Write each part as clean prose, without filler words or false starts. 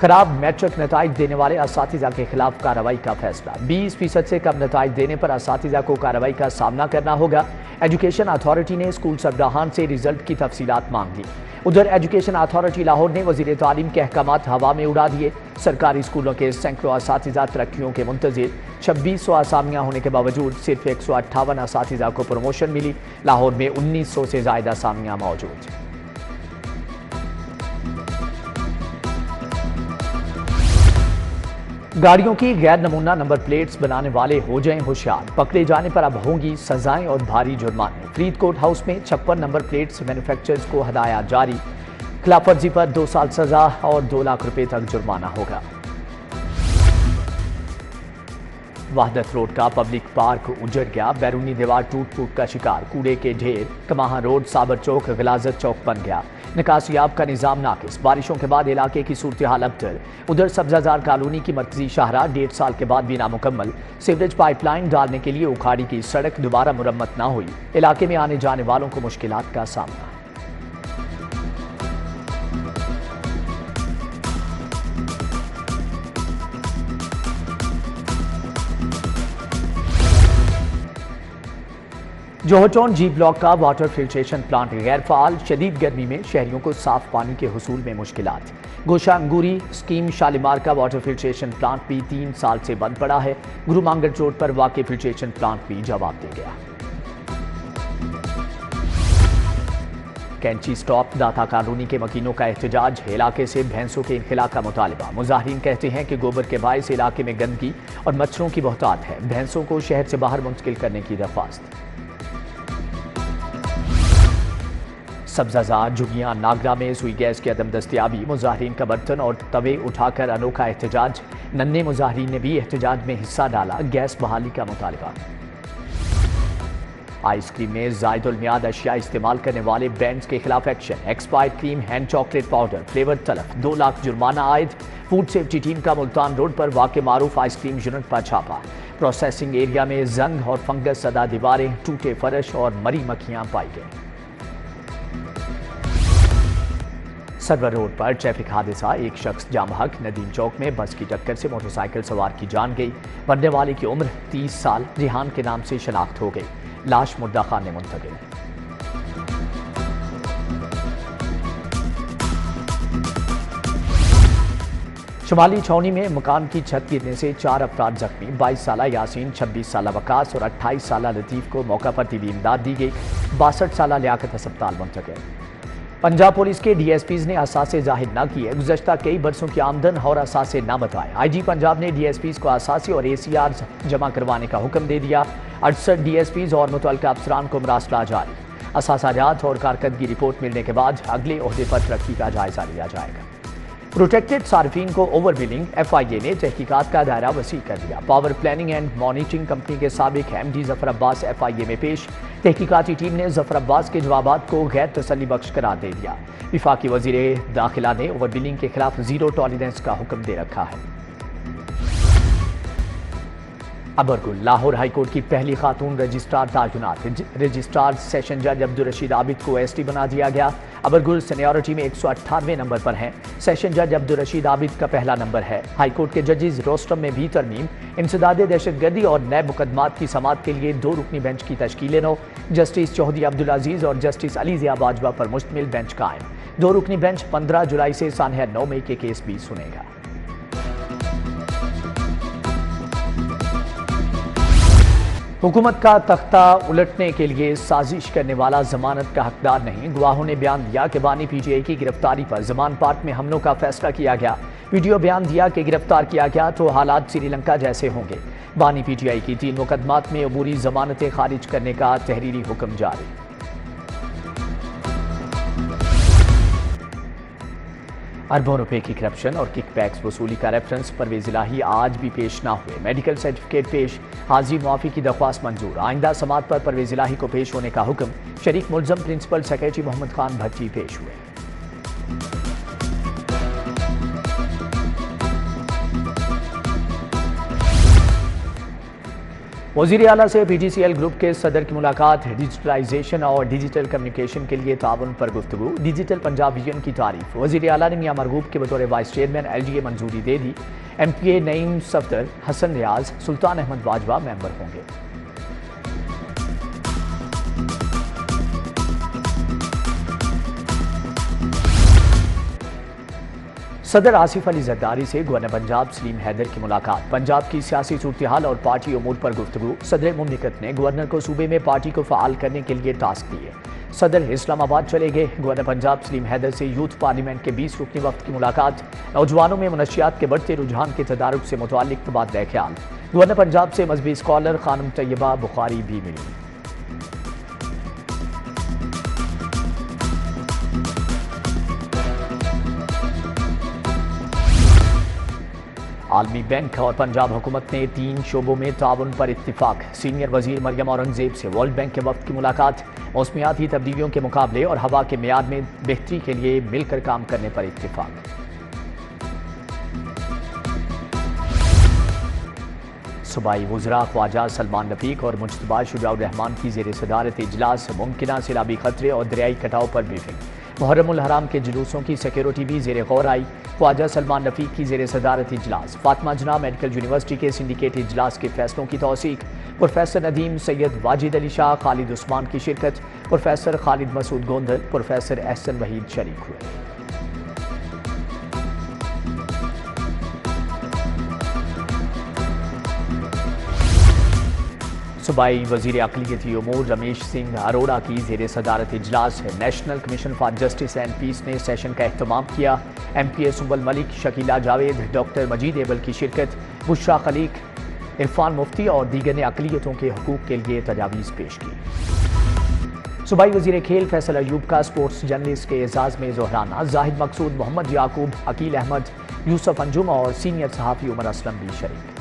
خراب میٹرک نتائج دینے والے اساتذہ کے خلاف کارروائی کا فیصلہ 20% سے کم نتائج دینے پر اساتذہ کو کارروائی کا سامنا کرنا ہوگا۔ ایجوکیشن اتھارٹی نے اسکول سربراہان سے رزلٹ کی تفصیلات مانگ لی۔ ادھر ایجوکیشن اتھارٹی لاہور نے وزیر تعلیم کے احکامات ہوا میں اڑا دیے۔ سرکاری اسکولوں کے سینکڑوں اساتذہ ترقیوں کے منتظر 2600 اسامیاں ہونے کے باوجود صرف 158 اساتذہ کو پروموشن ملی۔ لاہور میں 1900 سے زائد اسامیاں موجود۔ گاڑیوں کی غیر نمونہ نمبر پلیٹس بنانے والے ہو جائیں ہوشیار، پکڑے جانے پر اب ہوں گی سزائیں اور بھاری جرمانے۔ فرید کوٹ ہاؤس میں 56 نمبر پلیٹس مینوفیکچررز کو ہدایات جاری، خلاف ورزی پر 2 سال سزا اور 2 لاکھ روپے تک جرمانہ ہوگا۔ وحدت روڈ کا پبلک پارک اجڑ گیا، بیرونی دیوار ٹوٹ پھوٹ کا شکار، کوڑے کے ڈھیر، کماہاں روڈ، صابر چوک، غلازت چوک بن گیا، نکاسیاب کا نظام ناقص، بارشوں کے بعد علاقے کی صورتحال ابتر۔ ادھر سبزہ زار کالونی کی مرکزی شاہراہ 1.5 سال کے بعد بھی نامکمل، سیوریج پائپ لائن ڈالنے کے لیے اکھاڑی کی سڑک دوبارہ مرمت نہ ہوئی، علاقے میں آنے جانے والوں کو مشکلات کا سامنا۔ جوہر ٹاؤن جی بلاک کا واٹر فلٹریشن پلانٹ غیر فعال، شدید گرمی میں شہریوں کو صاف پانی کے حصول میں مشکلات۔ گوشہ انگوری اسکیم شالیمار کا واٹر فلٹریشن پلانٹ بھی 3 سال سے بند پڑا ہے، گرو مانگٹ روڈ پر واقع فلٹریشن پلانٹ بھی جواب دے گیا۔ کینچی سٹاپ داتا کالونی کے مکینوں کا احتجاج، علاقے سے بھینسوں کے انخلاء کا مطالبہ۔ مظاہرین کہتے ہیں کہ گوبر کے باعث علاقے میں گندگی اور مچھروں کی بہتات ہے، بھینسوں کو شہر سے باہر منتقل کرنے کی درخواست۔ سبزہ زار جھگیاں ناگرہ میں سوئی گیس کی عدم دستیابی، مظاہرین کا برتن اور توے اٹھا کر انوکھا احتجاج، ننھے مظاہرین نے بھی احتجاج میں حصہ ڈالا، گیس بحالی کا مطالبہ۔ آئس کریم میں زائد المیعاد اشیاء استعمال کرنے والے برانڈز کے خلاف action, expired cream, hand chocolate powder, flavour تلف، 2 لاکھ جرمانہ عائد۔ فوڈ سیفٹی ٹیم کا ملتان روڈ پر واقع معروف آئس کریم یونٹ پر چھاپا، پروسیسنگ ایریا میں زنگ اور فنگس زدہ دیواریں، ٹوٹے فرش اور مری مکھیاں پائی گئیں۔ سرور روڈ پر ٹریفک حادثہ، ایک شخص جام حق، ندیم چوک میں بس کی ٹکر سے موٹر سائیکل سوار کی جان گئی، مرنے والے کی عمر 30 سال، ریحان کے نام سے شناخت ہو گئی، لاش مردہ خانے منتقل۔ شمالی چھاؤنی میں مکان کی چھت گرنے سے 4 افراد زخمی، 22 سالہ یاسین، 26 سالہ وقاص اور 28 سالہ لطیف کو موقع پر طبی امداد دی گئی، 62 سالہ لیاقت ہسپتال منتقل۔ پنجاب پولیس کے ڈی ایس پیز نے اثاثے ظاہر نہ کیے، گزشتہ کئی برسوں کی آمدن اور اثاثے نہ بتائے، آئی جی پنجاب نے ڈی ایس پیز کو اثاثے اور اے سی آر جمع کروانے کا حکم دے دیا، 68 ڈی ایس پیز اور متعلقہ افسران کو مراسلہ جاری، اثاثہ جات اور کارکردگی رپورٹ ملنے کے بعد اگلے عہدے پر ترقی کا جائزہ لیا جائے گا۔ پروٹیکٹڈ صارفین کو اوور بلنگ، ایف آئی اے نے تحقیقات کا دائرہ وسیع کر دیا، power planning and monitoring company کے سابق ایم ڈی ظفر عباس ایف آئی اے میں پیش، تحقیقاتی ٹیم نے ظفر عباس کے جوابات کو غیر تسلی بخش قرار دے دیا، وفاقی وزیر داخلہ نے اوور بلنگ کے خلاف 0 ٹالرنس کا حکم دے رکھا ہے۔ ابرگل، لاہور ہائی کورٹ کی پہلی خاتون رجسٹرار تعینات، رجسٹرار سیشن جج عبدالرشید عابد کو ایس ٹی بنا دیا گیا، ابرگل سینیورٹی میں 198 نمبر پر ہیں، سیشن جج عبدالرشید عابد کا پہلا نمبر ہے۔ ہائی کورٹ کے ججز روسٹرم میں بھی ترمیم، انسداد دہشت گردی اور نئے مقدمات کی سماعت کے لیے 2 رکنی بینچ کی تشکیل نو، جسٹس چودھری عبدالعزیز اور جسٹس علی ضیاء باجوہ پر مشتمل بینچ قائم، 2 رکنی بینچ 15 جولائی سے سانحہ 9 مئی کے کیس بھی سنے گا۔ حکومت کا تختہ الٹنے کے لیے سازش کرنے والا ضمانت کا حقدار نہیں، گواہوں نے بیان دیا کہ بانی پی ٹی آئی کی گرفتاری پر زمان پارک میں حملوں کا فیصلہ کیا گیا، ویڈیو بیان دیا کہ گرفتار کیا گیا تو حالات سری لنکا جیسے ہوں گے، بانی پی ٹی آئی کی 3 مقدمات میں عبوری ضمانتیں خارج کرنے کا تحریری حکم جاری۔ اربوں روپے کی کرپشن اور کک بیکس وصولی کا ریفرنس پرویز الہی آج بھی پیش نہ ہوئے، میڈیکل سرٹیفکیٹ پیش، حاضری معافی کی درخواست منظور، آئندہ سماعت پر پرویز الہی کو پیش ہونے کا حکم، شریک ملزم پرنسپل سیکریٹری محمد خان بھٹی پیش ہوئے۔ وزیر اعلیٰ سے PTCL گروپ کے صدر کی ملاقات، ڈیجیٹلائزیشن اور ڈیجیٹل کمیونیکیشن کے لیے تعاون پر گفتگو، ڈیجیٹل پنجاب ویژن کی تعریف۔ وزیر اعلیٰ نے میاں مرغوب کے بطور وائس چیئرمین LGA منظوری دے دی۔ MPA نعیم صفدر، حسن ریاض، سلطان احمد واجوہ ممبر ہوں گے۔ صدر آصف علی زرداری سے گورنر پنجاب سلیم حیدر کی ملاقات، پنجاب کی سیاسی صورتحال اور پارٹی امور پر گفتگو۔ صدر مملکت نے گورنر کو صوبے میں پارٹی کو فعال کرنے کے لیے ٹاسک دیے۔ صدر اسلام آباد چلے گئے۔ گورنر پنجاب سلیم حیدر سے یوتھ پارلیمنٹ کے 20 رکنی وفد کی ملاقات، نوجوانوں میں منشیات کے بڑھتے رجحان کے تدارک سے متعلق تبادلہ خیال۔ گورنر پنجاب سے مذہبی اسکالر خانم طیبہ بخاری بھی ملی۔ عالمی بینک اور پنجاب حکومت نے 3 شعبوں میں تعاون پر اتفاق۔ سینئر وزیر مریم اورنگزیب سے ورلڈ بینک کے وفد کی ملاقات، موسمیاتی تبدیلیوں کے مقابلے اور ہوا کے معیار میں بہتری کے لیے مل کر کام کرنے پر اتفاق۔ صوبائی وزراء خواجہ سلمان رفیق اور مجتبیٰ شجاع الرحمان کی زیر صدارت اجلاس، ممکنہ سیلابی خطرے اور دریائی کٹاؤ پر بریفنگ۔ محرم الحرام کے جلوسوں کی سیکیورٹی بھی زیر غور آئی۔ خواجہ سلمان رفیق کی زیر صدارت اجلاس، فاطمہ جناح میڈیکل یونیورسٹی کے سنڈیکیٹ اجلاس کے فیصلوں کی توثیق۔ پروفیسر ندیم سید، واجد علی شاہ، خالد عثمان کی شرکت۔ پروفیسر خالد مسعود گوندل، پروفیسر احسن وحید شریک ہوئے۔ صوبائی وزیر اقلیتی امور رمیش سنگھ اروڑہ کی زیر صدارت اجلاس ہے۔ National commission for justice and peace نے سیشن کا اہتمام کیا۔ MPA سنبل ملک، شکیلہ جاوید، ڈاکٹر مجید ایبل کی شرکت۔ بشرا خلیق، عرفان مفتی اور دیگر نے اقلیتوں کے حقوق کے لیے تجاویز پیش کی۔ صوبائی وزیر کھیل فیصل ایوب کا اسپورٹس جرنلسٹ کے اعزاز میں ظہرانہ، زاہد مقصود، محمد یعقوب، عقیل احمد، یوسف انجم اور سینئر صحافی عمر اسلم بھی شریک۔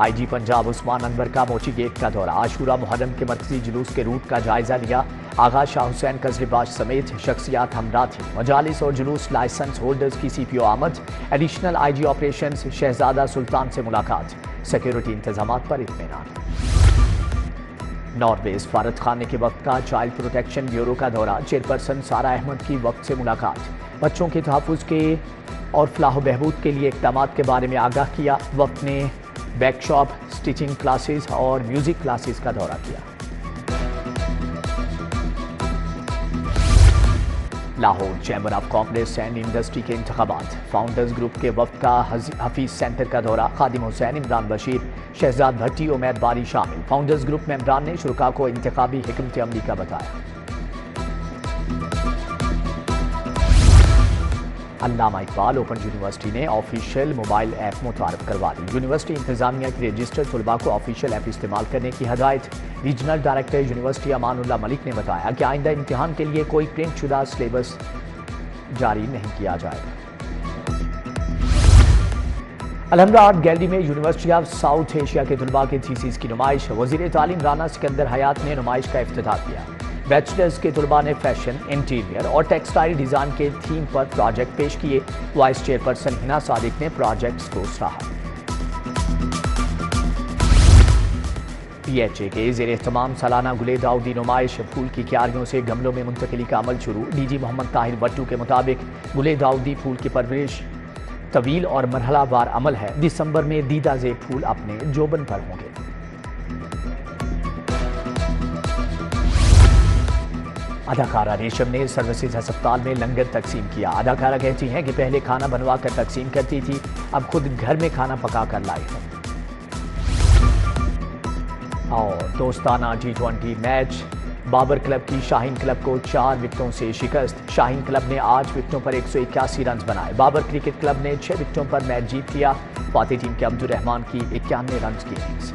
IG پنجاب عثمان انور کا موچی گیٹ کا دورہ، عاشورہ محرم کے مرکزی جلوس کے روٹ کا جائزہ لیا۔ آغا شاہ حسین قزرباش سمیت شخصیات ہمراہ تھیں۔ مجالس اور جلوس لائسنس ہولڈرز کی CPO آمد، ایڈیشنل IG آپریشنز شہزادہ سلطان سے ملاقات، سیکیورٹی انتظامات پر اطمینان۔ ناروے سفارت خانے کے وقت کا چائلڈ پروٹیکشن بیورو کا دورہ، چیئرپرسن سارہ احمد کی وقت سے ملاقات، بچوں کے تحفظ کے اور فلاح و بہبود کے لیے اقدامات کے بارے میں آگاہ کیا۔ وقت نے بیک شاپ، سٹیچنگ کلاسز اور میوزک کلاسز کا دورہ کیا۔ Lahore chamber of commerce and industry کے انتخابات، فاؤنڈرز گروپ کے وفد کا حفیظ سینٹر کا دورہ، خادم حسین، عمران بشیر، شہزاد بھٹی، امید باری شامل۔ فاؤنڈرز گروپ ممبران نے شرکاء کو انتخابی حکمت عملی کا بتایا۔ علامہ اقبال اوپن یونیورسٹی نے آفیشیل موبائل ایپ متعارف کروا دی۔ یونیورسٹی انتظامیہ کی رجسٹرڈ طلباء کو آفیشیل ایپ استعمال کرنے کی ہدایت۔ Regional director university Aman Ullah ملک نے بتایا کہ آئندہ امتحان کے لیے کوئی پرنٹ شدہ سلیبس جاری نہیں کیا جائے گا۔ الحمرہ آرٹ گیلری میں یونیورسٹی آف ساؤتھ ایشیا کے طلباء کے تھیسس کی نمائش، وزیر تعلیم رانا سکندر حیات نے نمائش کا افتتاح کیا۔ بیچلرز کے طلباء نے فیشن، انٹیریئر اور ٹیکسٹائل ڈیزائن کے تھیم پر پروجیکٹ پیش کیے۔ وائس چیئرپرسن ہنا صادق نے پروجیکٹس کو سراہا۔ PHA کے زیر اہتمام سالانہ گلے داؤدی نمائش، پھول کی کیاریوں سے گملوں میں منتقلی کا عمل شروع۔ DG محمد طاہر وٹو کے مطابق گلے داؤدی پھول کی پرورش طویل اور مرحلہ وار عمل ہے۔ دسمبر میں دیدہ زیب پھول اپنے جوبن پر ہوں گے۔ اداکارہ ریشم نے سروسز ہسپتال میں لنگر تقسیم کیا۔ اداکارہ کہتی ہیں کہ پہلے کھانا بنوا کر تقسیم کرتی تھی، اب خود گھر میں کھانا پکا کر لائی ہوں۔ اور دوستانہ T20 میچ، بابر کلب کی شاہین کلب کو 4 وکٹوں سے شکست۔ شاہین کلب نے 8 وکٹوں پر 181 رنز بنائے۔ بابر کرکٹ کلب نے 6 وکٹوں پر میچ جیت لیا۔ فاتح ٹیم کے عبد الرحمان کی 91 رنز کی اننگز۔